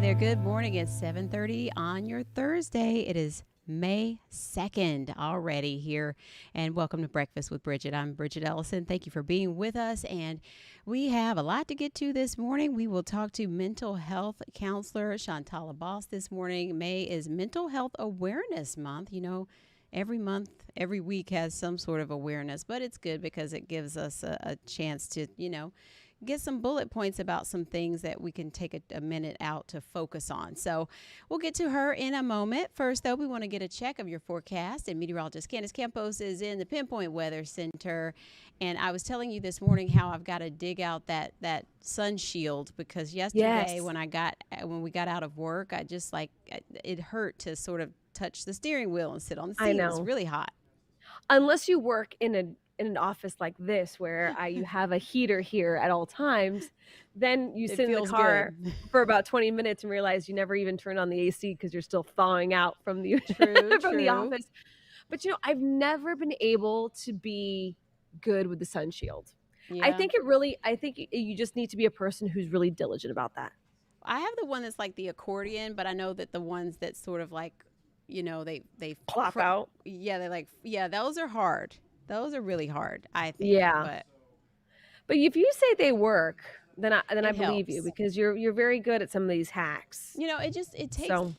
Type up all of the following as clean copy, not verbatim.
there. Good morning. It's 7:30 on your Thursday. It is May 2nd already here. And welcome to Breakfast with Bridgett. I'm Bridgett Ellison. Thank you for being with us. And we have a lot to get to this morning. We will talk to mental health counselor Shantala Boss this morning. May is Mental Health Awareness Month. You know, every month, every week has some sort of awareness, but it's good because it gives us a chance to, get some bullet points about some things that we can take a minute out to focus on. So we'll get to her in a moment. First, though, we want to get a check of your forecast. And meteorologist Candace Campos is in the Pinpoint Weather Center. And I was telling you this morning how I've got to dig out that sun shield because yesterday Yes, when we got out of work, I just it hurt to sort of touch the steering wheel and sit on the I seat. It was know. really hot. Unless you work in an office like this where you have a heater here at all times, then you It sit in the feels car good. for about 20 minutes and realize you never even turned on the AC because you're still thawing out from the True, from the true. office. But I've never been able to be good with the sun shield. Yeah. I think you just need to be a person who's really diligent about that. I have the one that's like the accordion, but I know that the ones that sort of Plop out. yeah, those are hard. Those are really hard, I think, Yeah. but But if you say they work, then I it believe you helps. because you're very good at some of these hacks. It takes So,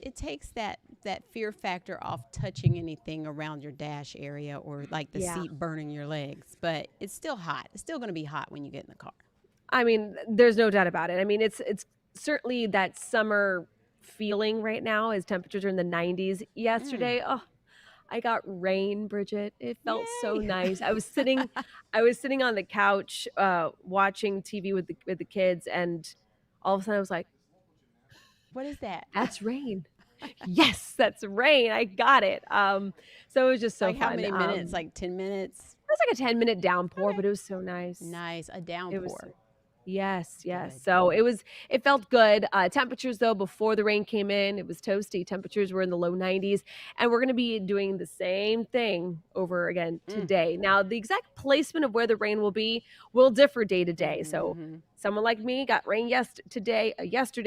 that fear factor off touching anything around your dash area or like the yeah. seat burning your legs, but it's still hot. It's still going to be hot when you get in the car. I mean, there's no doubt about it. I mean, it's certainly that summer feeling right now as temperatures are in the 90s. Mm. Yesterday, oh, I got rain, Bridget. It felt so Yay. nice. I was sitting on the couch watching TV with the kids, and all of a sudden I was like, What is that? that's rain. Yes, that's rain. I got it. So it was just so Like how fun. many minutes? Like 10 minutes? It was like a 10-minute downpour, Okay. but it was so nice. Nice. A It was downpour. Yes, yes. Good. So it felt good. Temperatures though before the rain came in, it was toasty. Temperatures were in the low 90s, and we're going to be doing the same thing over again Mm. today. Now, the exact placement of where the rain will be will differ day to day. So, Mm-hmm. someone like me got rain yesterday,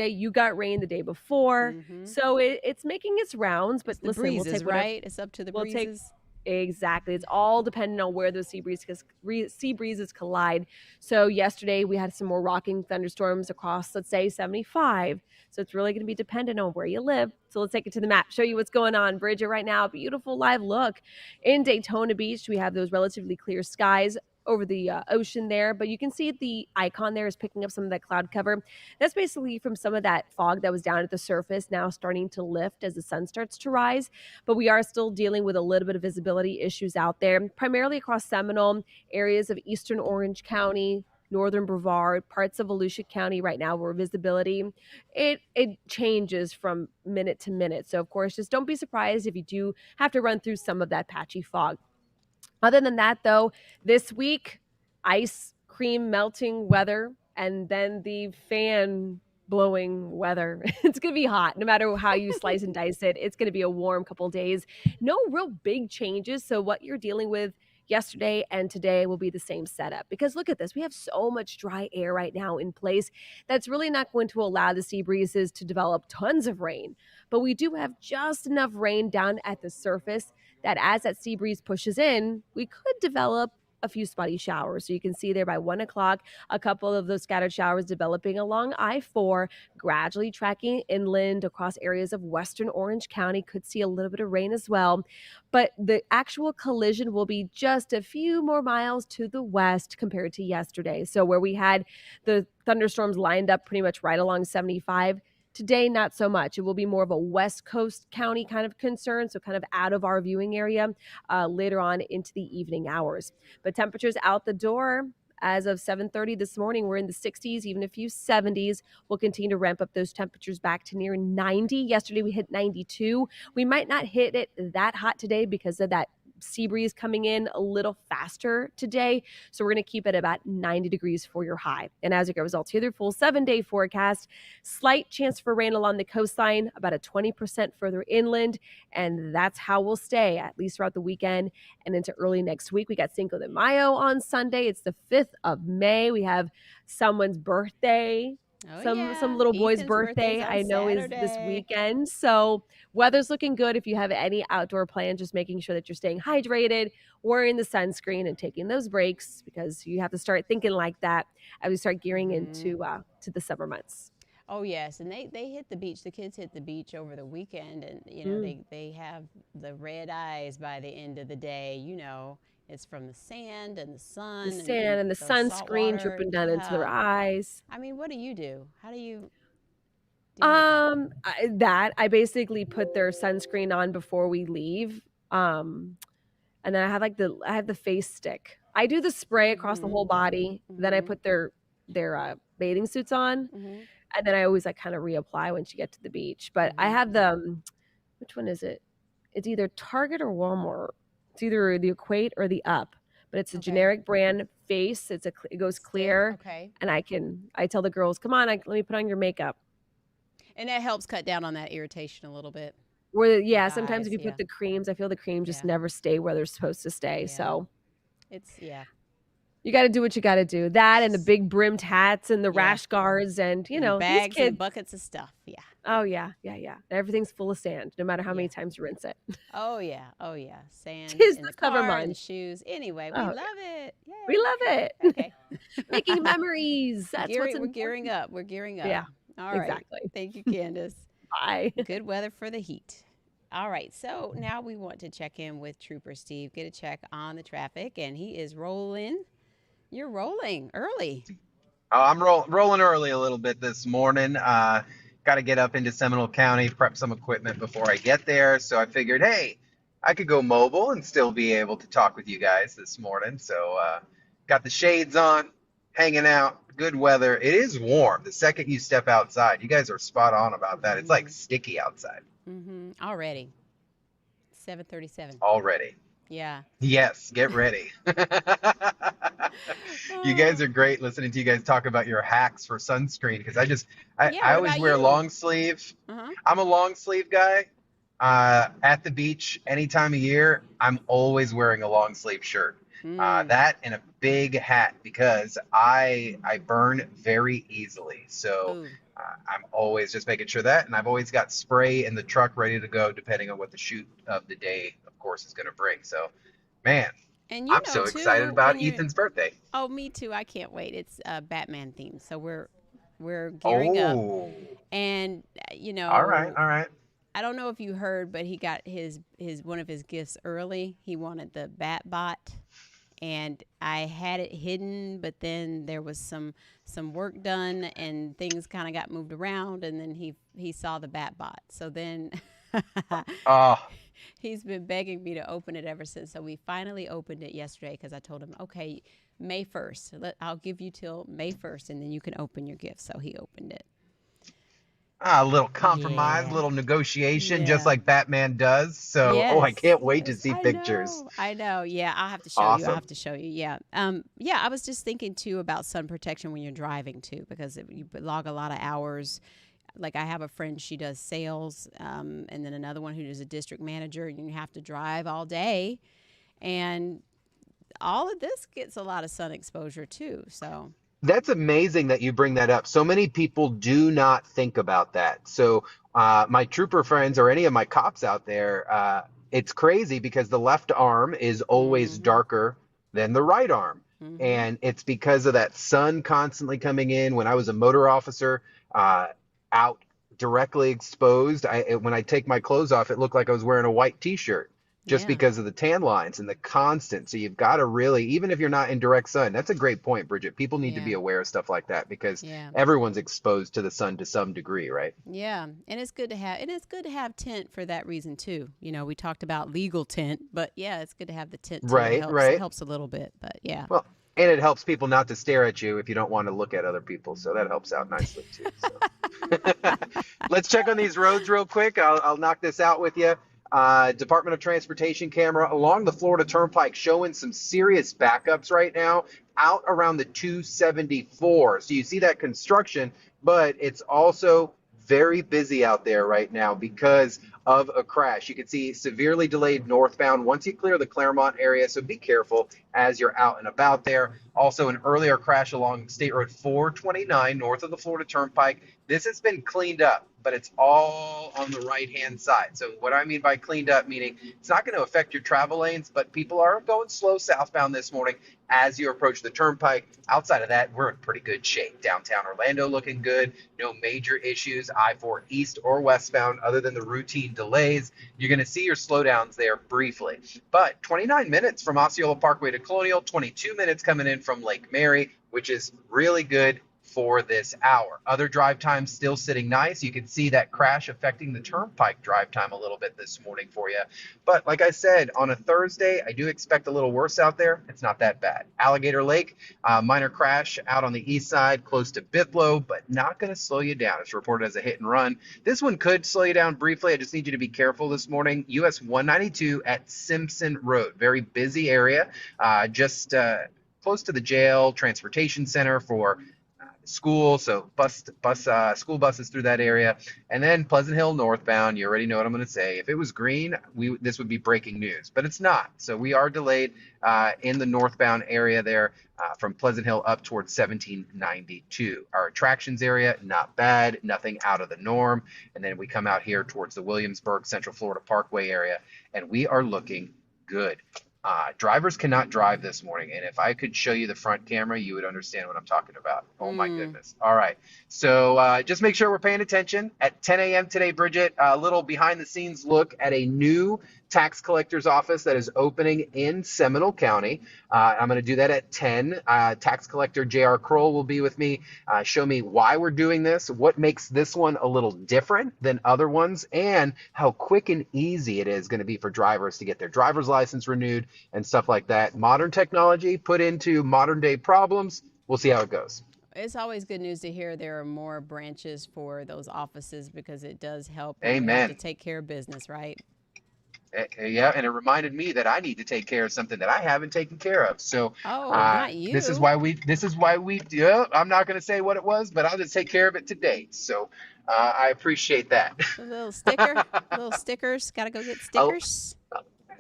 you got rain the day before. Mm-hmm. So it's making its rounds, but It's the listen, breezes, right? It's up to the we'll take breezes. Exactly. It's all dependent on where those sea breezes collide. So yesterday we had some more rocking thunderstorms across, let's say 75. So it's really going to be dependent on where you live. So let's take it to the map, show you what's going on. Bridget, right now, beautiful live look in Daytona Beach. We have those relatively clear skies over the ocean there, but you can see the icon there is picking up some of that cloud cover. That's basically from some of that fog that was down at the surface now starting to lift as the sun starts to rise, but we are still dealing with a little bit of visibility issues out there, primarily across Seminole, areas of eastern Orange County, northern Brevard, parts of Volusia County right now where visibility it changes from minute to minute. So of course, just don't be surprised if you do have to run through some of that patchy fog. Other than that, though, this week, ice cream melting weather and then the fan blowing weather. It's going to be hot no matter how you slice and dice it. It's going to be a warm couple days. No real big changes. So, what you're dealing with yesterday and today will be the same setup because look at this. We have so much dry air right now in place that's really not going to allow the sea breezes to develop tons of rain. But we do have just enough rain down at the surface that as that sea breeze pushes in, we could develop a few spotty showers. So you can see there by 1 o'clock, a couple of those scattered showers developing along I-4, gradually tracking inland across areas of western Orange County. Could see a little bit of rain as well. But the actual collision will be just a few more miles to the west compared to yesterday. So where we had the thunderstorms lined up pretty much right along 75, today, not so much. It will be more of a West Coast county kind of concern, so kind of out of our viewing area later on into the evening hours. But temperatures out the door as of 7:30 this morning, we're in the 60s, even a few 70s. We'll continue to ramp up those temperatures back to near 90. Yesterday, we hit 92. We might not hit it that hot today because of that sea breeze coming in a little faster today. So we're going to keep it about 90 degrees for your high. And as a result, here, their full 7-day forecast, slight chance for rain along the coastline, about a 20% further inland. And that's how we'll stay, at least throughout the weekend and into early next week. We got Cinco de Mayo on Sunday. It's the 5th of May. We have someone's birthday Oh Some yeah, little boy's Ethan's birthday's birthday on I know is this Saturday. weekend. So weather's looking good. If you have any outdoor plans, just making sure that you're staying hydrated, wearing the sunscreen, and taking those breaks because you have to start thinking like that as we start gearing Hmm. into to the summer months. Oh yes, and they hit the beach. The kids hit the beach over the weekend, and Mm. they have the red eyes by the end of the day. It's from the sand and the The sun and sand and the the salt sunscreen water. dripping down into their Yeah. eyes. I mean, what do you do? How do you deal with that? I basically put their sunscreen on before we leave. Um, and then I have the face stick. I do the spray across the Mhm. whole body. Then I Mhm. put their bathing suits on, Mhm. and then I always like kind of reapply once you get to the beach. But I Mhm. have the which one is it? It's either Target or Walmart. It's either the Equate or the Up, but it's a Okay. generic brand face. It goes Stick. clear, Okay. and I tell the girls, come on, let me put on your makeup. And that helps cut down on that irritation a little bit Where with yeah, the sometimes if eyes. you Yeah. put the creams, I feel the cream just Yeah. never stay where they're supposed to stay. Yeah. So Yeah. you got to do what you got to do. That and the big brimmed hats and the Yeah. rash guards and And the these bags and the kids. buckets of stuff. Yeah. Oh yeah, yeah, yeah. Everything's full of sand, no matter how Yeah. many times you rinse it. Oh yeah. Oh yeah. Sand Tis in the the summer car and the months. shoes. Anyway, we Oh love it. yeah, we Yay. love it. Okay. Making memories. That's what's We're gearing important. up. We're gearing up. Yeah, All right. exactly. Thank you, Candace. Bye. Good weather for the heat. All right. So now we want to check in with Trooper Steve, get a check on the traffic, and he is rolling. You're rolling early. I'm rolling early a little bit this morning. Got to get up into Seminole County, prep some equipment before I get there. So I figured, hey, I could go mobile and still be able to talk with you guys this morning. So got the shades on, hanging out, good weather. It is warm. The second you step outside, you guys are spot on about that. It's like Mm-hmm. sticky outside Mm-hmm. Already. 7:37. already. Yeah. Yes, get ready. You guys Oh. are great listening to you guys talk about your hacks for sunscreen because Yeah. I What always about wear you? long sleeve. Uh-huh. I'm a long sleeve guy. At the beach any time of year, I'm always wearing a long sleeve shirt. Mm. That and a big hat because I burn very easily. So Ooh. I'm always just making sure that, and I've always got spray in the truck ready to go depending on what the shoot of the day, of course, is going to bring. So, man, And I'm so excited too, when about you're Ethan's birthday. oh, me too. I can't wait. It's Batman themed. So we're gearing up Oh, and all right, all right. I don't know if you heard, but he got his one of his gifts early. He wanted the Bat Bot, and I had it hidden, but then there was some work done, and things kind of got moved around, and then he saw the Bat Bot. So then Oh, he's been begging me to open it ever since. So we finally opened it yesterday because I told him, okay, May 1st. I'll give you till May 1st, and then you can open your gift. So he opened it. a little compromise, a Yeah. little negotiation, just Yeah. like Batman does. So, oh, I Yes, can't wait to yes, see I pictures. know. I know. Yeah, I'll have to show you. I'll Awesome. have to show you. Yeah. Yeah, I was just thinking too about sun protection when you're driving too, because you log a lot of hours. Like I have a friend, she does sales, and then another one who is a district manager, and you have to drive all day, and all of this gets a lot of sun exposure too. So, That's amazing that you bring that up. So many people do not think about that. So, my trooper friends or any of my cops out there, it's crazy because the left arm is always mm-hmm, darker than the right arm. mm-hmm, And it's because of that sun constantly coming in. When I was a motor officer, uh, out directly exposed, when I take my clothes off, it looked like I was wearing a white t-shirt just yeah, because of the tan lines and the constant. So you've got to really, even if you're not in direct sun, that's a great point, Bridget. People need to yeah, be aware of stuff like that because yeah. everyone's exposed to the sun to some degree, right? Yeah, and it's good to have tent for that reason too. We talked about legal tent, but yeah, it's good to have the tent too. It Right, right. helps a little bit, but yeah. Well, and it helps people not to stare at you if you don't want to look at other people. So that helps out nicely too. So let's check on these roads real quick. I'll knock this out with you. Department of Transportation camera along the Florida Turnpike showing some serious backups right now out around the 274. So you see that construction, but it's also very busy out there right now because of a crash. You can see severely delayed northbound once you clear the Claremont area, so be careful as you're out and about there. Also, an earlier crash along State Road 429 north of the Florida Turnpike. This has been cleaned up, but it's all on the right-hand side. So what I mean by cleaned up, meaning it's not going to affect your travel lanes, but people are going slow southbound this morning as you approach the turnpike. Outside of that, we're in pretty good shape. Downtown Orlando looking good. No major issues. I-4 east or westbound other than the routine delays. You're going to see your slowdowns there briefly. But 29 minutes from Osceola Parkway to Colonial, 22 minutes coming in from Lake Mary, which is really good for this hour. Other drive times still sitting nice. You can see that crash affecting the turnpike drive time a little bit this morning for you. But like I said, on a Thursday, I do expect a little worse out there. It's not that bad. Alligator Lake, minor crash out on the east side, close to Bithlow, but not going to slow you down. It's reported as a hit and run. This one could slow you down briefly. I just need you to be careful this morning. US 192 at Simpson Road. Very busy area, just close to the jail, transportation center for school, so school buses through that area. And then Pleasant Hill northbound, you already know what I'm going to say. If it was green, this would be breaking news, but it's not. So we are delayed in the northbound area there from Pleasant Hill up towards 1792. Our attractions area, not bad, nothing out of the norm. And then we come out here towards the Williamsburg Central Florida Parkway area, and we are looking good. Drivers cannot drive this morning, and if I could show you the front camera, you would understand what I'm talking about. Oh my goodness. All right. So just make sure we're paying attention. At 10 a.m. today, Bridget, a little behind the scenes look at a new tax collector's office that is opening in Seminole County. I'm going to do that at 10. Tax collector J.R. Kroll will be with me, show me why we're doing this, what makes this one a little different than other ones, and how quick and easy it is going to be for drivers to get their driver's license renewed and stuff like that. Modern technology put into modern day problems. We'll see how it goes. It's always good news to hear there are more branches for those offices because it does help when Amen. you have to take care of business, right? Yeah, and it reminded me that I need to take care of something that I haven't taken care of. So not you. this is why we yeah, I'm not going to say what it was, but I'll just take care of it today. So I appreciate that. A little sticker, little stickers. Got to go get stickers.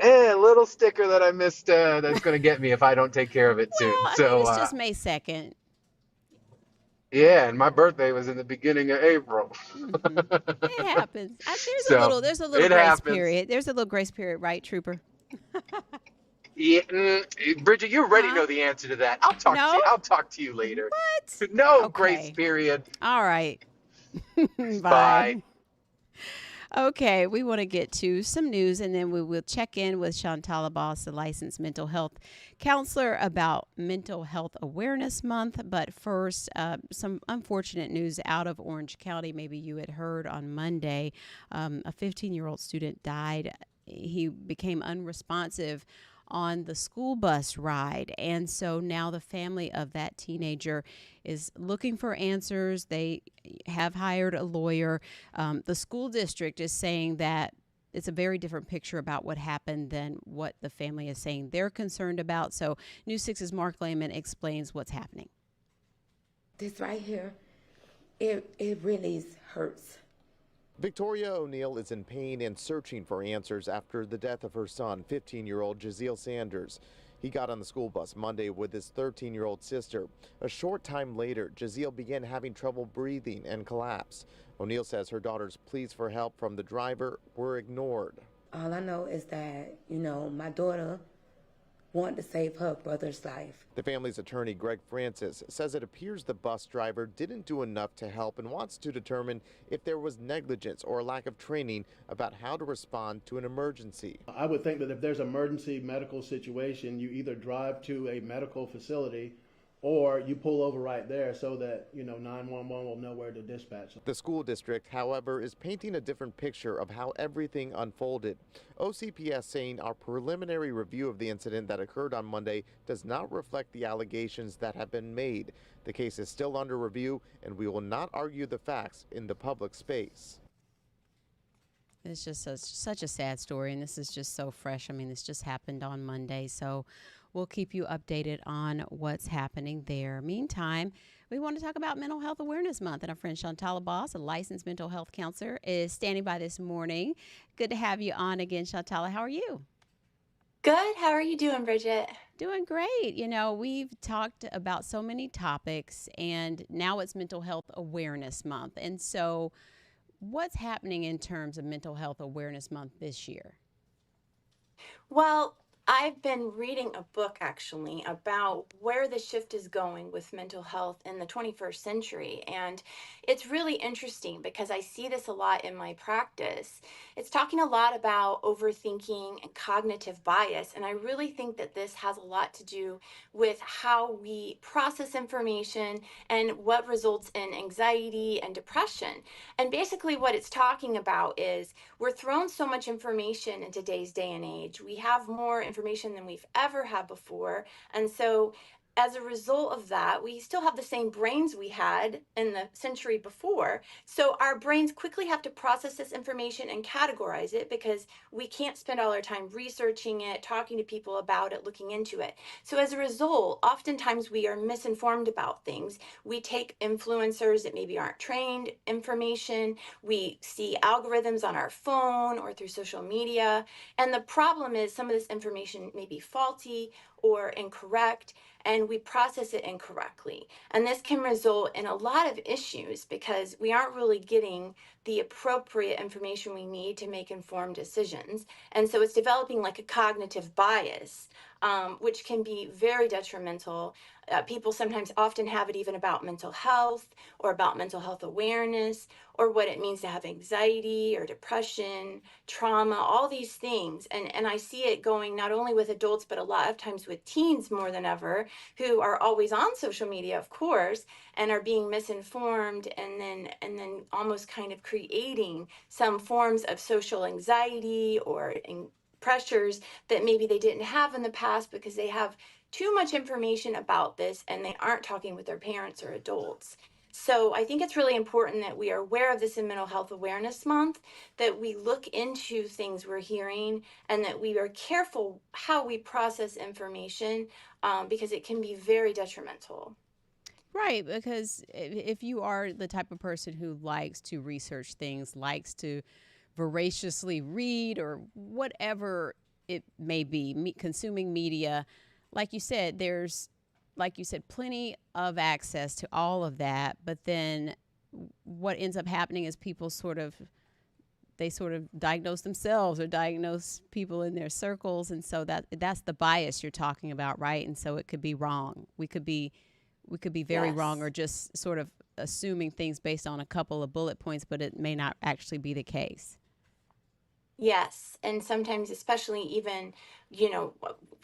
A little sticker that I missed that's going to get me if I don't take care of it soon. Well, I So mean, it's just May 2nd. yeah, and my birthday was in the beginning of April. It happens. There's a little it grace happens. period. There's a little grace period, right, Trooper? Yeah, Bridget, you already know the answer to that. I'll talk to you later. What? No Okay. grace period. All right. Bye. Bye. Okay, we want to get to some news, and then we will check in with Chantal Abbas, the licensed mental health counselor, about Mental Health Awareness Month. But first, some unfortunate news out of Orange County. Maybe you had heard on Monday, a 15-year-old student died. He became unresponsive on the school bus ride. And so now the family of that teenager is looking for answers. They have hired a lawyer. The school district is saying that it's a very different picture about what happened than what the family is saying they're concerned about. So News 6's Mark Lehman explains what's happening. This right here, it really hurts. Victoria O'Neill is in pain and searching for answers after the death of her son, 15-year-old Jazil Sanders. He got on the school bus Monday with his 13-year-old sister. A short time later, Jazil began having trouble breathing and collapsed. O'Neill says her daughter's pleas for help from the driver were ignored. All I know is that, my daughter wanted to save her brother's life. The family's attorney, Greg Francis, says it appears the bus driver didn't do enough to help and wants to determine if there was negligence or a lack of training about how to respond to an emergency. I would think that if there's an emergency medical situation, you either drive to a medical facility or you pull over right there so that, 911 will know where to dispatch. The school district, however, is painting a different picture of how everything unfolded. OCPS saying our preliminary review of the incident that occurred on Monday does not reflect the allegations that have been made. The case is still under review, and we will not argue the facts in the public space. It's just such a sad story, and this is just so fresh. I mean, this just happened on Monday, so we'll keep you updated on what's happening there. Meantime, we want to talk about Mental Health Awareness Month, and our friend Shantala Boss, a licensed mental health counselor, is standing by this morning. Good to have you on again, Shantala. How are you? Good. How are you doing, Bridget? Doing great. We've talked about so many topics, and now it's Mental Health Awareness Month. And so, what's happening in terms of Mental Health Awareness Month this year? Well, I've been reading a book actually about where the shift is going with mental health in the 21st century. And it's really interesting because I see this a lot in my practice. It's talking a lot about overthinking and cognitive bias. And I really think that this has a lot to do with how we process information and what results in anxiety and depression. And basically, what it's talking about is we're thrown so much information in today's day and age. We have more information than we've ever had before. And so, as a result of that, we still have the same brains we had in the century before. So, our brains quickly have to process this information and categorize it because we can't spend all our time researching it, talking to people about it, looking into it. So, as a result, oftentimes we are misinformed about things. We take influencers that maybe aren't trained information. We see algorithms on our phone or through social media. And the problem is some of this information may be faulty or incorrect, and we process it incorrectly. And this can result in a lot of issues because we aren't really getting the appropriate information we need to make informed decisions. And so it's developing like a cognitive bias, which can be very detrimental. People sometimes often have it even about mental health or about mental health awareness or what it means to have anxiety or depression, trauma, all these things. And I see it going not only with adults, but a lot of times with teens more than ever, who are always on social media, of course, and are being misinformed and then almost kind of creating some forms of social anxiety or pressures that maybe they didn't have in the past because they have too much information about this and they aren't talking with their parents or adults. So I think it's really important that we are aware of this in Mental Health Awareness Month, that we look into things we're hearing, and that we are careful how we process information because it can be very detrimental. Right, because if you are the type of person who likes to research things, likes to voraciously read or whatever it may be, consuming media, like you said, there's, like you said, plenty of access to all of that. But then what ends up happening is people they sort of diagnose themselves or diagnose people in their circles. And so that's the bias you're talking about, right? And so it could be wrong. We could be very wrong, or just sort of assuming things based on a couple of bullet points, but it may not actually be the case. Yes, and sometimes, especially even,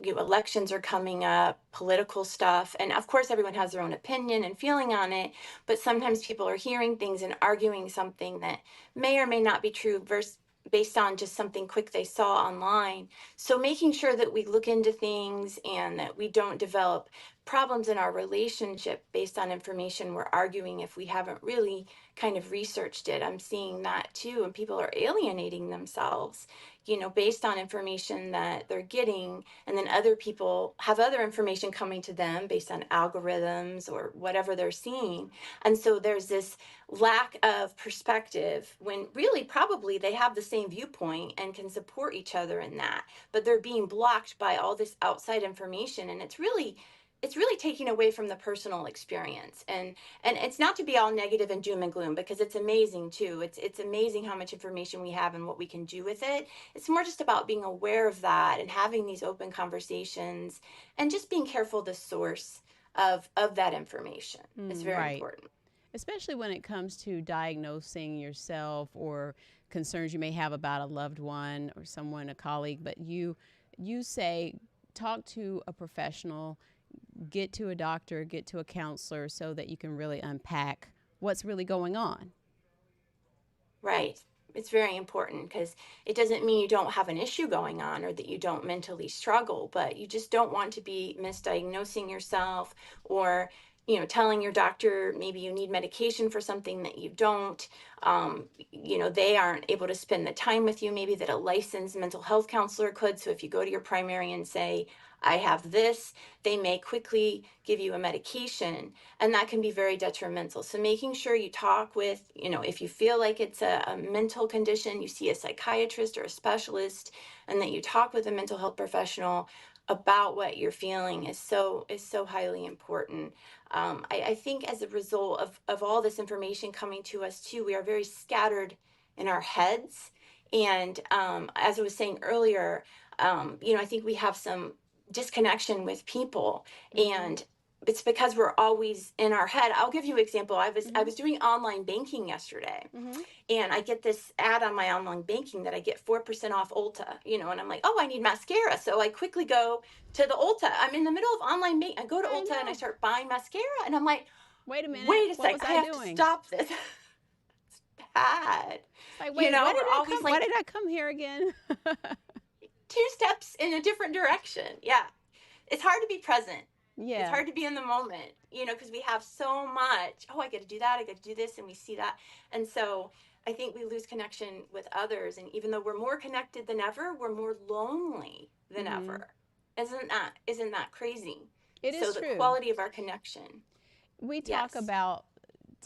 elections are coming up, political stuff, and of course, everyone has their own opinion and feeling on it. But sometimes people are hearing things and arguing something that may or may not be true, versus based on just something quick they saw online. So making sure that we look into things and that we don't develop problems in our relationship based on information we're arguing if we haven't really kind of researched it. I'm seeing that too, and people are alienating themselves, based on information that they're getting, and then other people have other information coming to them based on algorithms or whatever they're seeing. And so there's this lack of perspective when really probably they have the same viewpoint and can support each other in that, but they're being blocked by all this outside information, and it's really taking away from the personal experience. And it's not to be all negative and doom and gloom, because it's amazing too. It's amazing how much information we have and what we can do with it. It's more just about being aware of that and having these open conversations and just being careful the source of that information. It's very Right. important. Especially when it comes to diagnosing yourself or concerns you may have about a loved one or someone, a colleague, but you say talk to a professional, get to a doctor, get to a counselor so that you can really unpack what's really going on. Right. It's very important because it doesn't mean you don't have an issue going on or that you don't mentally struggle, but you just don't want to be misdiagnosing yourself or telling your doctor maybe you need medication for something that you don't. They aren't able to spend the time with you maybe that a licensed mental health counselor could. So if you go to your primary and say, I have this, they may quickly give you a medication, and that can be very detrimental. So making sure you talk with, if you feel like it's a mental condition, you see a psychiatrist or a specialist, and that you talk with a mental health professional about what you're feeling is so highly important. I think as a result of all this information coming to us too, we are very scattered in our heads. And as I was saying earlier, I think we have some disconnection with people. And it's because we're always in our head. I'll give you an example. I was doing online banking yesterday, and I get this ad on my online banking that I get 4% off Ulta, and I'm like, oh, I need mascara. So I quickly go to the Ulta. I'm in the middle of online banking. I go to Ulta and I start buying mascara, and I'm like, wait a minute, wait a what sec, was I have doing? to stop this. It's bad. Like, wait, we're always why did I come here again? 2 steps in a different direction. Yeah. It's hard to be present. Yeah. It's hard to be in the moment, because we have so much, oh, I got to do that, I got to do this, and we see that. And so I think we lose connection with others. And even though we're more connected than ever, we're more lonely than ever. Isn't that crazy? It is true. So the quality of our connection. We talk about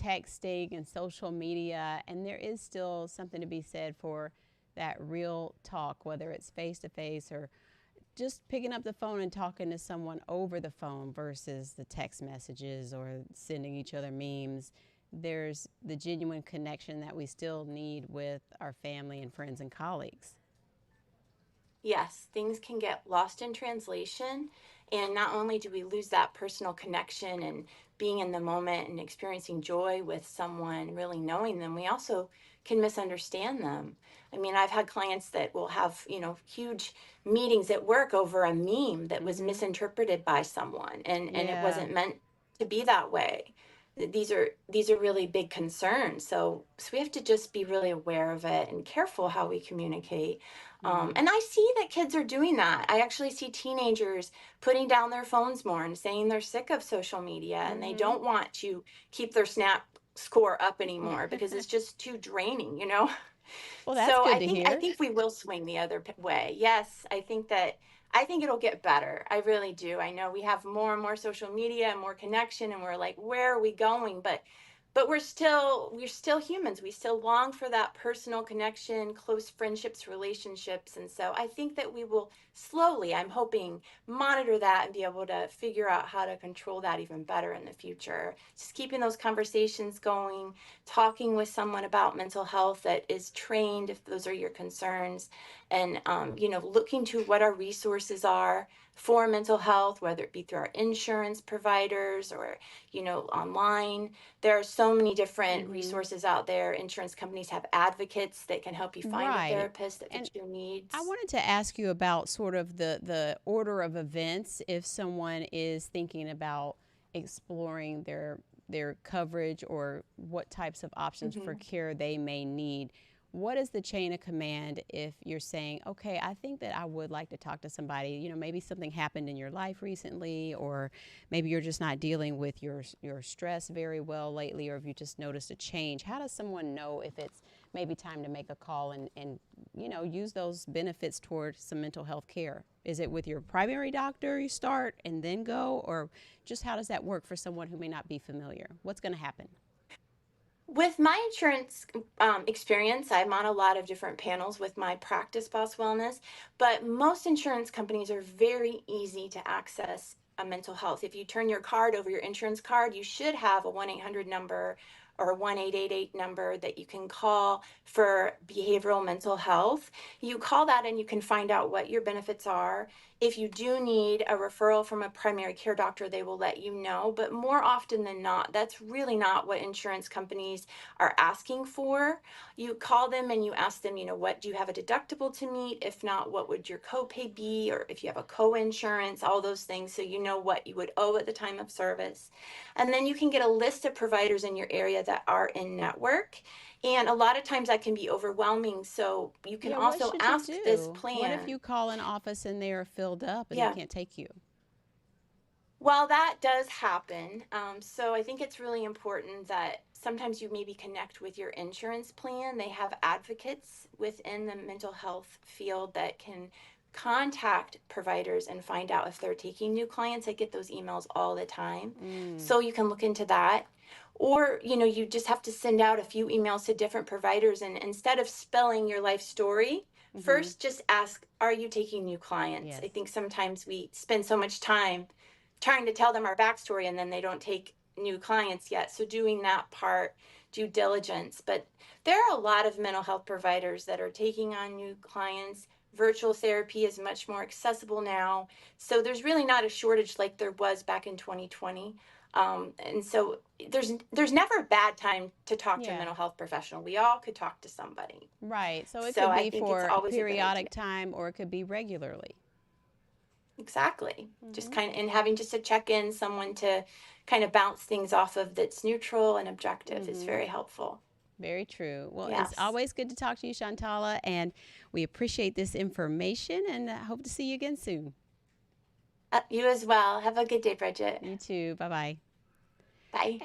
texting and social media, and there is still something to be said for that real talk, whether it's face-to-face or just picking up the phone and talking to someone over the phone versus the text messages or sending each other memes. There's the genuine connection that we still need with our family and friends and colleagues. Yes, things can get lost in translation. And not only do we lose that personal connection and being in the moment and experiencing joy with someone, really knowing them, we also can misunderstand them. I mean, I've had clients that will have, huge meetings at work over a meme that was misinterpreted by someone, and it wasn't meant to be that way. These are really big concerns. So we have to just be really aware of it and careful how we communicate. And I see that kids are doing that. I actually see teenagers putting down their phones more and saying they're sick of social media and they don't want to keep their Snap score up anymore because it's just too draining, Well, that's good to hear. I think we will swing the other way. Yes, I think it'll get better. I really do. I know we have more and more social media and more connection, and we're like, where are we going? But we're still humans. We still long for that personal connection, close friendships, relationships. And so I think that we will slowly, I'm hoping, monitor that and be able to figure out how to control that even better in the future. Just keeping those conversations going, talking with someone about mental health that is trained, if those are your concerns, and looking to what our resources are for mental health, whether it be through our insurance providers or online. There are so many different resources out there. Insurance companies have advocates that can help you find a therapist that fits your needs. I wanted to ask you about sort of the order of events if someone is thinking about exploring their coverage or what types of options for care they may need. What is the chain of command if you're saying, okay, I think that I would like to talk to somebody, maybe something happened in your life recently, or maybe you're just not dealing with your stress very well lately, or if you just noticed a change. How does someone know if it's maybe time to make a call and use those benefits toward some mental health care? Is it with your primary doctor you start and then go, or just how does that work for someone who may not be familiar? What's going to happen? With my insurance experience, I'm on a lot of different panels with my practice, Boss Wellness, but most insurance companies are very easy to access mental health. If you turn your card over, your insurance card, you should have a 1-800 number or a 1-888 number that you can call for behavioral mental health. You call that and you can find out what your benefits are. If you do need a referral from a primary care doctor, they will let you know. But more often than not, that's really not what insurance companies are asking for. You call them and you ask them, what do you have a deductible to meet? If not, what would your copay be? Or if you have a co-insurance, all those things, so you know what you would owe at the time of service. And then you can get a list of providers in your area that are in network. And a lot of times that can be overwhelming. So you can also ask this plan. What if you call an office and they are filled up and they can't take you? Well, that does happen. So I think it's really important that sometimes you maybe connect with your insurance plan. They have advocates within the mental health field that can contact providers and find out if they're taking new clients. I get those emails all the time. So you can look into that. Or, you just have to send out a few emails to different providers, and instead of spelling your life story, first just ask, are you taking new clients? Yes. I think sometimes we spend so much time trying to tell them our backstory and then they don't take new clients yet. So doing that part, due diligence. But there are a lot of mental health providers that are taking on new clients. Virtual therapy is much more accessible now. So there's really not a shortage like there was back in 2020. And so there's never a bad time to talk to a mental health professional. We all could talk to somebody. Right. So it So could I be think it's for always a good periodic idea. time, or it could be regularly. Exactly. Just kind of, and having just a check-in, someone to kind of bounce things off of that's neutral and objective is very helpful. Very true. Well, it's Yes. always good to talk to you, Shantala, and we appreciate this information, and I hope to see you again soon. You as well. Have a good day, Bridgett. You too. Bye-bye. Bye.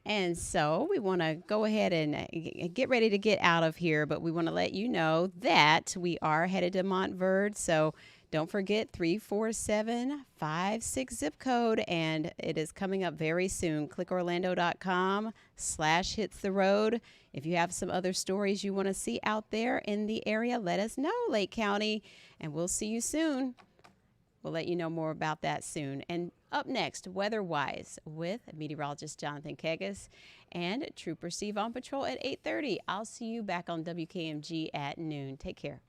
And so we want to go ahead and get ready to get out of here, but we want to let you know that we are headed to Montverde. So don't forget 34756 zip code, and it is coming up very soon. Clickorlando.com/hits the road. If you have some other stories you want to see out there in the area, let us know, Lake County, and we'll see you soon. We'll let you know more about that soon. And up next, weather-wise, with meteorologist Jonathan Kegas and Trooper Steve on patrol at 8:30. I'll see you back on WKMG at noon. Take care.